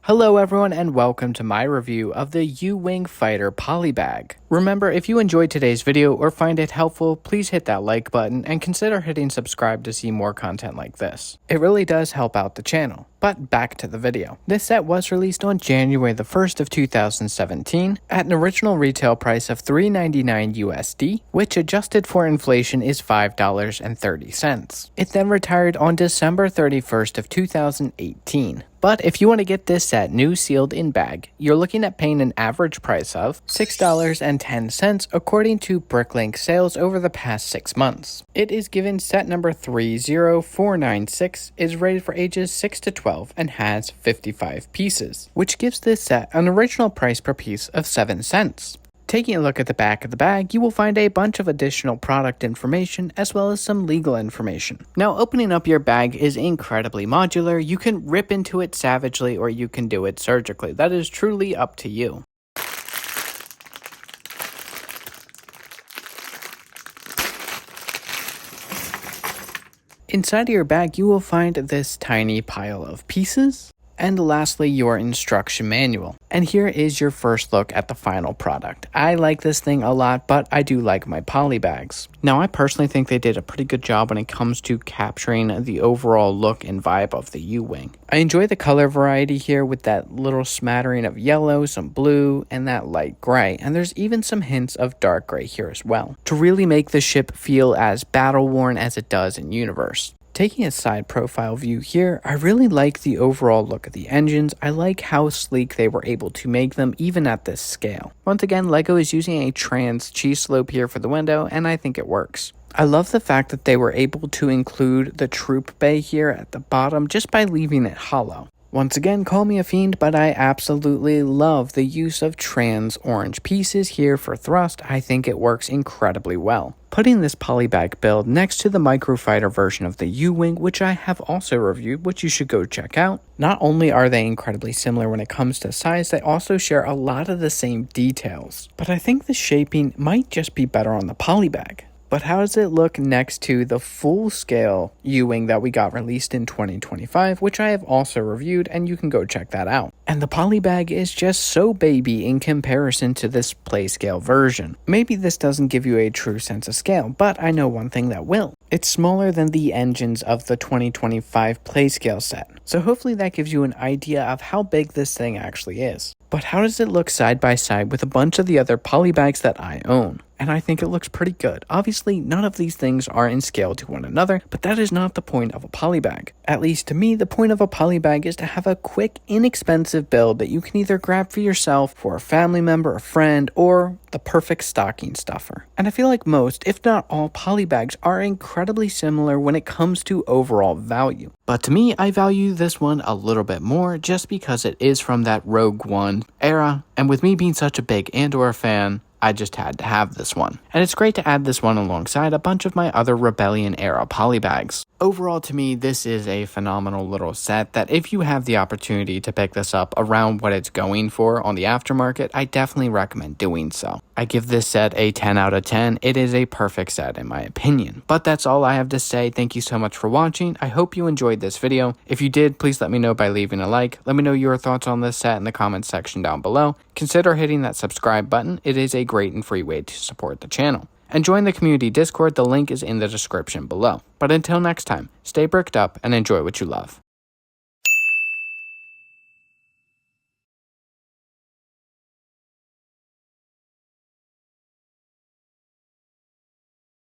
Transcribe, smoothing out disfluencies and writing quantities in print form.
Hello everyone and welcome to my review of the U-Wing Fighter Polybag. Remember, if you enjoyed today's video or find it helpful, please hit that like button and consider hitting subscribe to see more content like this. It really does help out the channel. But back to the video. This set was released on January the 1st of 2017 at an original retail price of $3.99 USD, which adjusted for inflation is $5.30. It then retired on December 31st of 2018. But if you want to get this set new sealed in bag, you're looking at paying an average price of $6.10 according to Bricklink sales over the past 6 months. It is given set number 30496, is rated for ages 6 to 12 and has 55 pieces, which gives this set an original price per piece of 7 cents. Taking a look at the back of the bag, you will find a bunch of additional product information as well as some legal information. Now, opening up your bag is incredibly modular. You can rip into it savagely or you can do it surgically. That is truly up to you. Inside of your bag, you will find this tiny pile of pieces. And lastly, your instruction manual. And here is your first look at the final product. I like this thing a lot, but I do like my Polybags. Now, I personally think they did a pretty good job when it comes to capturing the overall look and vibe of the U-Wing. I enjoy the color variety here with that little smattering of yellow, some blue, and that light gray. And there's even some hints of dark gray here as well, to really make the ship feel as battle-worn as it does in universe. Taking a side profile view here, I really like the overall look of the engines. I like how sleek they were able to make them even at this scale. Once again, LEGO is using a trans cheese slope here for the window, and I think it works. I love the fact that they were able to include the troop bay here at the bottom just by leaving it hollow. Once again, call me a fiend, but I absolutely love the use of trans orange pieces here for thrust. I think it works incredibly well. Putting this polybag build next to the microfighter version of the U-Wing, which I have also reviewed, which you should go check out. Not only are they incredibly similar when it comes to size, they also share a lot of the same details. But I think the shaping might just be better on the polybag. But how does it look next to the full-scale U-Wing that we got released in 2025, which I have also reviewed, and you can go check that out. And the polybag is just so baby in comparison to this play-scale version. Maybe this doesn't give you a true sense of scale, but I know one thing that will. It's smaller than the engines of the 2025 play-scale set, so hopefully that gives you an idea of how big this thing actually is. But how does it look side by side with a bunch of the other polybags that I own? And I think it looks pretty good. Obviously, none of these things are in scale to one another, but that is not the point of a polybag. At least to me, the point of a polybag is to have a quick, inexpensive build that you can either grab for yourself, for a family member, a friend, or the perfect stocking stuffer. And I feel like most, if not all, polybags are incredibly similar when it comes to overall value. But to me, I value this one a little bit more just because it is from that Rogue One era, and with me being such a big Andor fan, I just had to have this one. And it's great to add this one alongside a bunch of my other Rebellion era polybags. Overall, to me, this is a phenomenal little set that if you have the opportunity to pick this up around what it's going for on the aftermarket, I definitely recommend doing so. I give this set a 10 out of 10. It is a perfect set in my opinion. But that's all I have to say. Thank you so much for watching. I hope you enjoyed this video. If you did, please let me know by leaving a like. Let me know your thoughts on this set in the comments section down below. Consider hitting that subscribe button. It is a great and free way to support the channel. And join the community Discord, the link is in the description below. But until next time, stay bricked up and enjoy what you love.